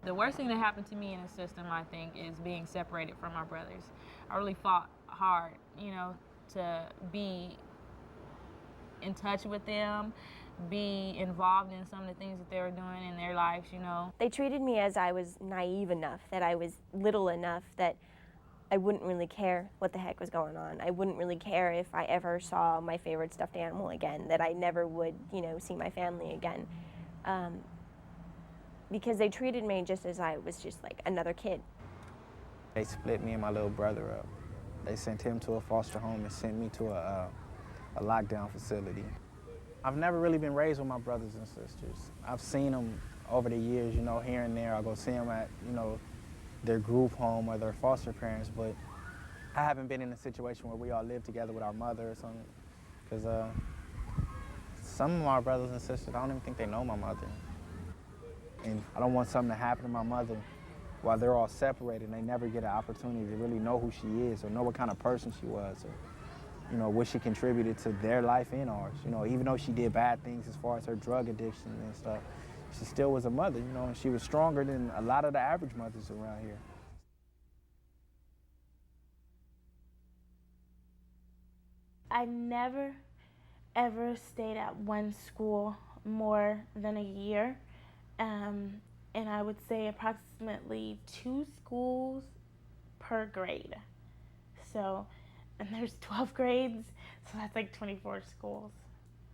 The worst thing that happened to me in the system, I think, is being separated from my brothers. I really fought hard, to be in touch with them, be involved in some of the things that they were doing in their lives, They treated me as I was naive enough, that I was little enough that I wouldn't really care what the heck was going on. I wouldn't really care if I ever saw my favorite stuffed animal again, that I never would, see my family again. Because they treated me just as I was just like another kid. They split me and my little brother up. They sent him to a foster home and sent me to a lockdown facility. I've never really been raised with my brothers and sisters. I've seen them over the years, here and there. I'll go see them at, their group home or their foster parents, but I haven't been in a situation where we all live together with our mother or something. Because some of my brothers and sisters, I don't even think they know my mother. And I don't want something to happen to my mother while they're all separated and they never get an opportunity to really know who she is or know what kind of person she was or, what she contributed to their life and ours. Even though she did bad things as far as her drug addiction and stuff, she still was a mother, and she was stronger than a lot of the average mothers around here. I never, ever stayed at one school more than a year. And I would say approximately 2 schools per grade. So, and there's 12 grades, so that's like 24 schools.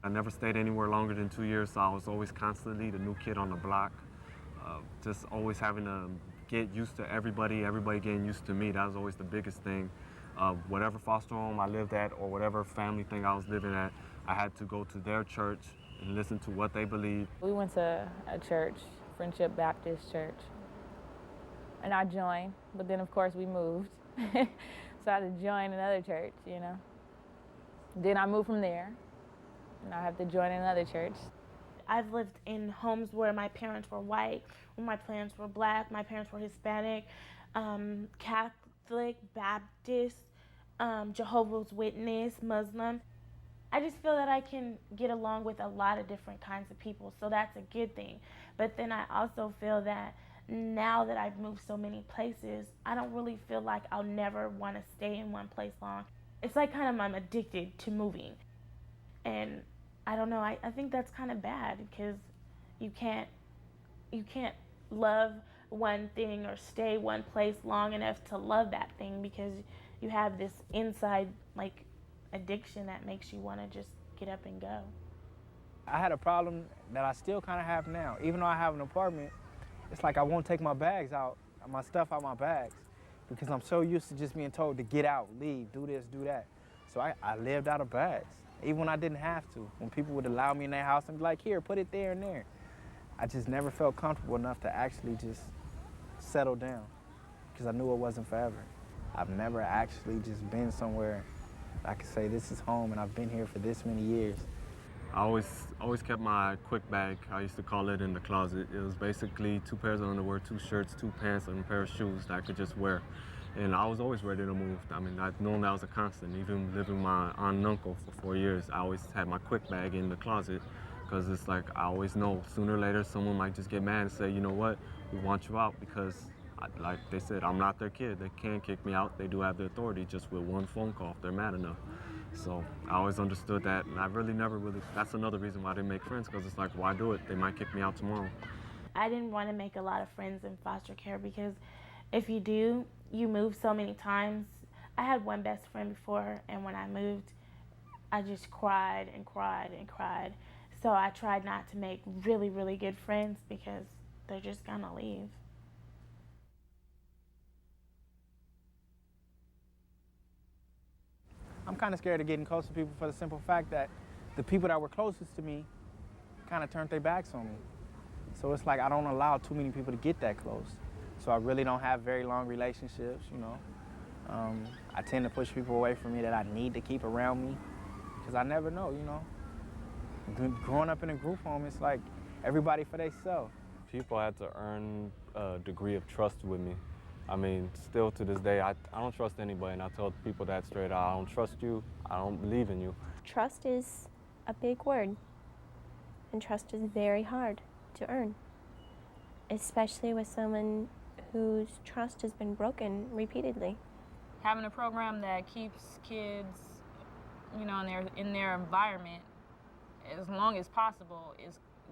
I never stayed anywhere longer than 2 years, so I was always constantly the new kid on the block. Just always having to get used to everybody getting used to me. That was always the biggest thing. Whatever foster home I lived at or whatever family thing I was living at, I had to go to their church and listen to what they believed. We went to a church, Friendship Baptist Church, and I joined, but then of course we moved. So I had to join another church, Then I moved from there, and I have to join another church. I've lived in homes where my parents were white, where my parents were black, my parents were Hispanic, Catholic, Baptist, Jehovah's Witness, Muslim. I just feel that I can get along with a lot of different kinds of people, so that's a good thing. But then I also feel that now that I've moved so many places, I don't really feel like I'll never want to stay in one place long. It's like I'm addicted to moving. And I don't know, I think that's kind of bad because you can't love one thing or stay one place long enough to love that thing because you have this inside addiction that makes you want to just get up and go. I had a problem that I still kind of have now. Even though I have an apartment, it's like I won't take my bags out, my stuff out my bags, because I'm so used to just being told to get out, leave, do this, do that. So I lived out of bags, even when I didn't have to. When people would allow me in their house and be like, here, put it there and there. I just never felt comfortable enough to actually just settle down, because I knew it wasn't forever. I've never actually just been somewhere I could say this is home and I've been here for this many years. I always kept my quick bag, I used to call it, in the closet. It was basically 2 pairs of underwear, 2 shirts, 2 pants, and a pair of shoes that I could just wear. And I was always ready to move. I'd known that was a constant. Even living with my aunt and uncle for 4 years, I always had my quick bag in the closet because it's like I always know sooner or later someone might just get mad and say, you know what, we want you out because, like they said, I'm not their kid. They can't kick me out. They do have the authority just with one phone call if they're mad enough. So I always understood that, and I never really, that's another reason why I didn't make friends, because it's like, why do it? They might kick me out tomorrow. I didn't want to make a lot of friends in foster care because if you do, you move so many times. I had one best friend before, and when I moved, I just cried and cried and cried. So I tried not to make really, really good friends because they're just gonna leave. I'm kind of scared of getting close to people for the simple fact that the people that were closest to me kind of turned their backs on me. So it's like I don't allow too many people to get that close. So I really don't have very long relationships, I tend to push people away from me that I need to keep around me because I never know, Growing up in a group home, it's like everybody for themselves. People had to earn a degree of trust with me. Still to this day, I don't trust anybody, and I tell people that straight out. I don't trust you, I don't believe in you. Trust is a big word, and trust is very hard to earn. especially with someone whose trust has been broken repeatedly. Having a program that keeps kids, you know, in their environment as long as possible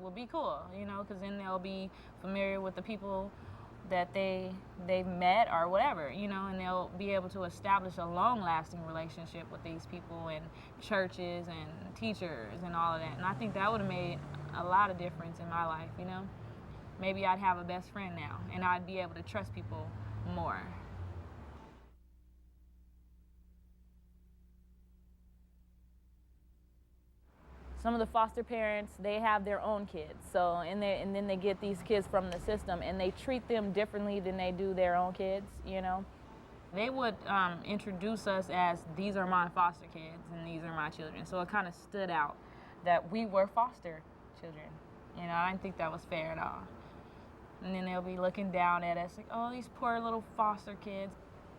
will be cool, you know, because then they'll be familiar with the people that they've met or whatever, you know, and they'll be able to establish a long-lasting relationship with these people and churches and teachers and all of that. And I think that would have made a lot of difference in my life, you know. Maybe I'd have a best friend now, and I'd be able to trust people more. Some of the foster parents, they have their own kids, so and then they get these kids from the system, and they treat them differently than they do their own kids, you know. They would introduce us as, these are my foster kids and these are my children, so it kind of stood out that we were foster children. You know, I didn't think that was fair at all. And then they'll be looking down at us like, oh, these poor little foster kids.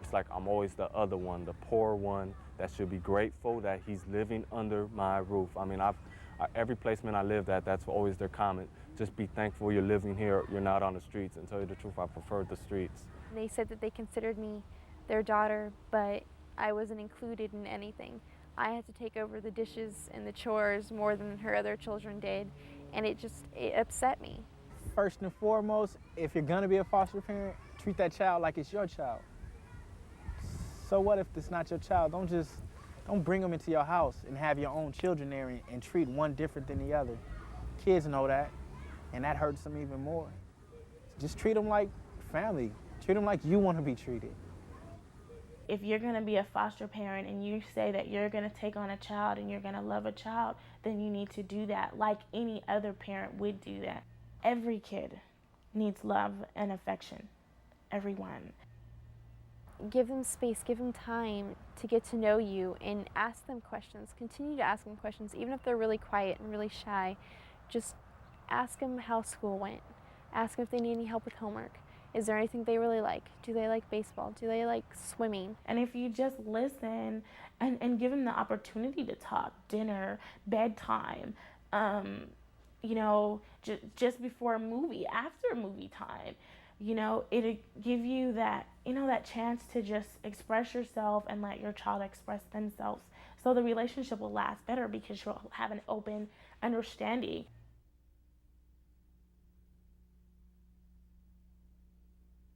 It's like I'm always the other one, the poor one that should be grateful that he's living under my roof. I mean, every placement I lived at, that's always their comment. Just be thankful you're living here, you're not on the streets. And tell you the truth, I preferred the streets. They said that they considered me their daughter, but I wasn't included in anything. I had to take over the dishes and the chores more than her other children did, and it upset me. First and foremost, if you're gonna be a foster parent, treat that child like it's your child. So what if it's not your child? Don't bring them into your house and have your own children there and treat one different than the other. Kids know that, and that hurts them even more. Just treat them like family. Treat them like you want to be treated. If you're going to be a foster parent and you say that you're going to take on a child and you're going to love a child, then you need to do that like any other parent would do that. Every kid needs love and affection. Everyone. Give them space, give them time to get to know you, and ask them questions. Continue to ask them questions, even if they're really quiet and really shy. Just ask them how school went. Ask them if they need any help with homework. Is there anything they really like? Do they like baseball? Do they like swimming? And if you just listen and give them the opportunity to talk, dinner, bedtime, you know, just before a movie, after movie time, you know, it'll give you that, you know, that chance to just express yourself and let your child express themselves. So the relationship will last better because you'll have an open understanding.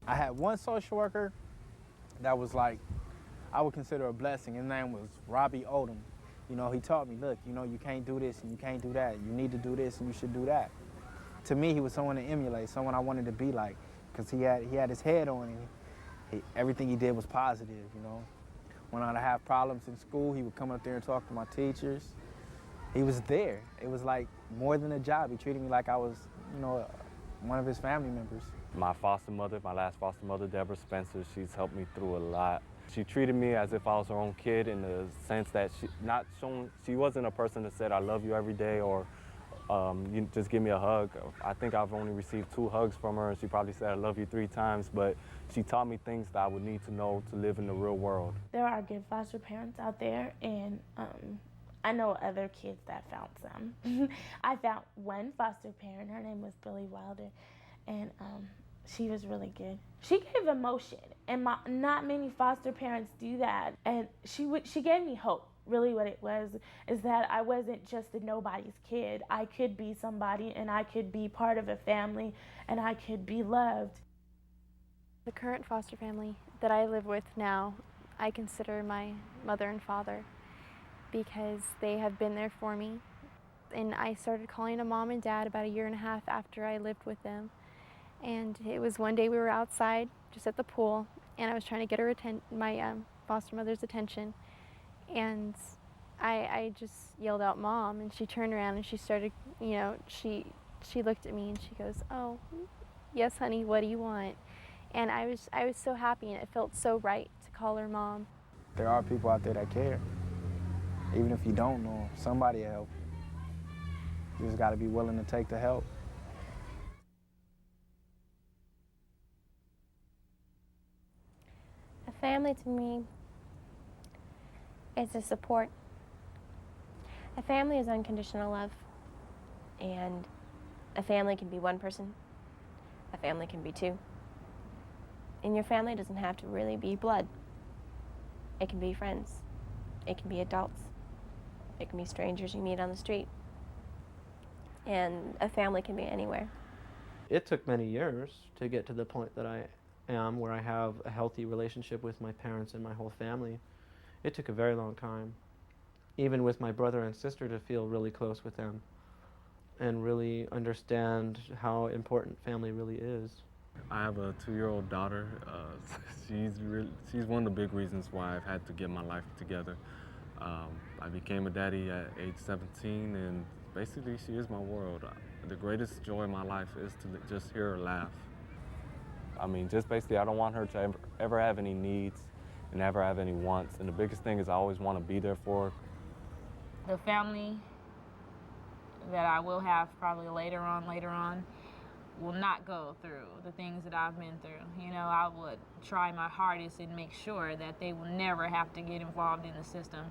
I had one social worker that was like, I would consider a blessing. His name was Robbie Odom. You know, he taught me, look, you know, you can't do this and you can't do that. You need to do this and you should do that. To me, he was someone to emulate, someone I wanted to be like, because he had his head on and everything he did was positive, you know. When I'd have problems in school, he would come up there and talk to my teachers. He was there. It was like more than a job. He treated me like I was, you know, one of his family members. My foster mother, my last foster mother, Deborah Spencer, she's helped me through a lot. She treated me as if I was her own kid in the sense that she wasn't a person that said, I love you every day, or you just give me a hug. I think I've only received 2 hugs from her, and she probably said, I love you 3 times, but she taught me things that I would need to know to live in the real world. There are good foster parents out there, and I know other kids that found some. I found one foster parent, her name was Billy Wilder, and she was really good. She gave emotion, and not many foster parents do that, and she gave me hope. Really what it was is that I wasn't just a nobody's kid. I could be somebody, and I could be part of a family, and I could be loved. The current foster family that I live with now, I consider my mother and father because they have been there for me. And I started calling them mom and dad about 1.5 years after I lived with them. And it was one day we were outside, just at the pool, and I was trying to get my foster mother's attention. And I just yelled out, Mom, and she turned around and she started, you know, she looked at me and she goes, oh, yes, honey, what do you want? And I was so happy, and it felt so right to call her Mom. There are people out there that care. Even if you don't know them, somebody will help. You just gotta be willing to take the help. A family to me is a support. A family is unconditional love, and a family can be one person, a family can be too. And your family doesn't have to really be blood. It can be friends. It can be adults. It can be strangers you meet on the street. And a family can be anywhere. It took many years to get to the point that I am, where I have a healthy relationship with my parents and my whole family. It took a very long time, even with my brother and sister, to feel really close with them and really understand how important family really is. I have a 2-year-old daughter. She's one of the big reasons why I've had to get my life together. I became a daddy at age 17, and basically she is my world. The greatest joy in my life is to just hear her laugh. I mean, just basically, I don't want her to ever have any needs and never have any wants. And the biggest thing is I always want to be there for her. The family that I will have probably later on will not go through the things that I've been through. You know, I would try my hardest and make sure that they will never have to get involved in the system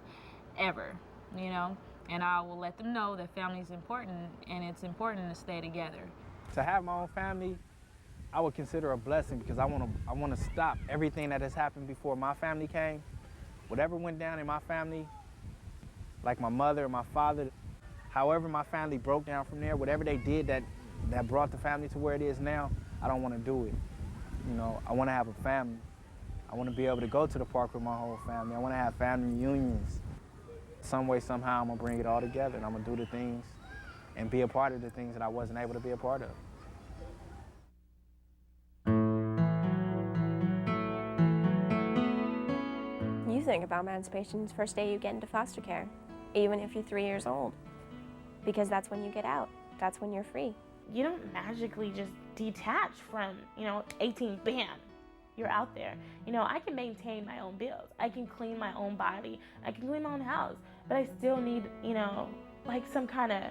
ever, you know? And I will let them know that family is important, and it's important to stay together. To have my own family, I would consider a blessing, because I want to stop everything that has happened before my family came. Whatever went down in my family, like my mother and my father, however my family broke down from there, whatever they did that brought the family to where it is now, I don't want to do it. You know, I want to have a family. I want to be able to go to the park with my whole family. I want to have family reunions. Some way, somehow, I'm going to bring it all together, and I'm going to do the things and be a part of the things that I wasn't able to be a part of. You think about emancipation's first day you get into foster care, even if you're 3 years old, because that's when you get out. That's when you're free. You don't magically just detach from, 18, bam, you're out there. I can maintain my own bills. I can clean my own body. I can clean my own house. But I still need, like some kind of,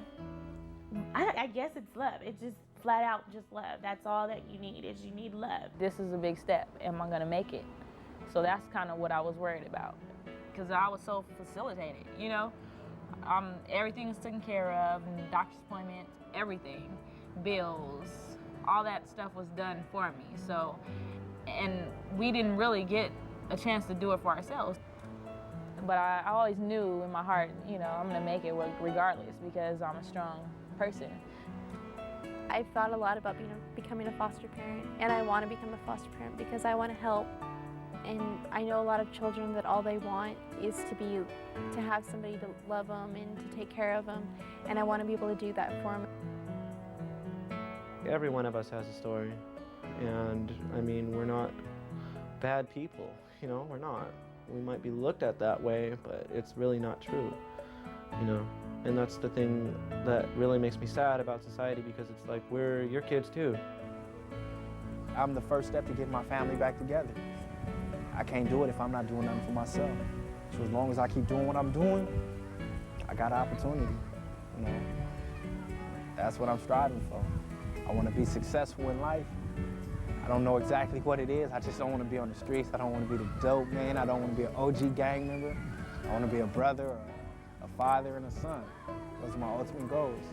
I guess it's love. It's just flat out just love. That's all that you need, is you need love. This is a big step. Am I going to make it? So that's kind of what I was worried about, because I was so facilitated, everything is taken care of, and doctor's appointments, everything, bills, all that stuff was done for me. So, and we didn't really get a chance to do it for ourselves. But I always knew in my heart, I'm going to make it regardless, because I'm a strong person. I've thought a lot about becoming a foster parent, and I want to become a foster parent because I want to help. And I know a lot of children that all they want is to have somebody to love them and to take care of them, and I want to be able to do that for them. Every one of us has a story, and I mean, we're not bad people, we're not. We might be looked at that way, but it's really not true, and that's the thing that really makes me sad about society, because it's like, we're your kids too. I'm the first step to getting my family back together. I can't do it if I'm not doing nothing for myself. So as long as I keep doing what I'm doing, I got an opportunity, That's what I'm striving for. I want to be successful in life. I don't know exactly what it is. I just don't want to be on the streets. I don't want to be the dope man. I don't want to be an OG gang member. I want to be a brother, a father, and a son. Those are my ultimate goals.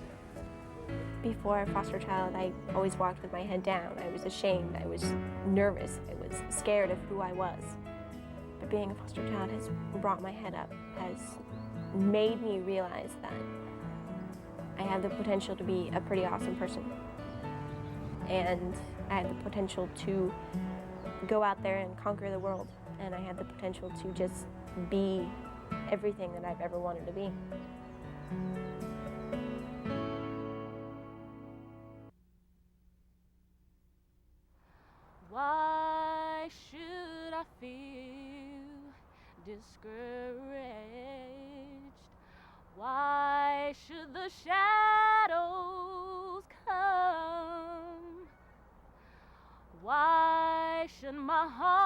Before a foster child, I always walked with my head down. I was ashamed. I was nervous. I was scared of who I was. But being a foster child has brought my head up, has made me realize that I have the potential to be a pretty awesome person. And I have the potential to go out there and conquer the world. And I have the potential to just be everything that I've ever wanted to be. Why should I feel discouraged? Why should the shadows come? Why should my heart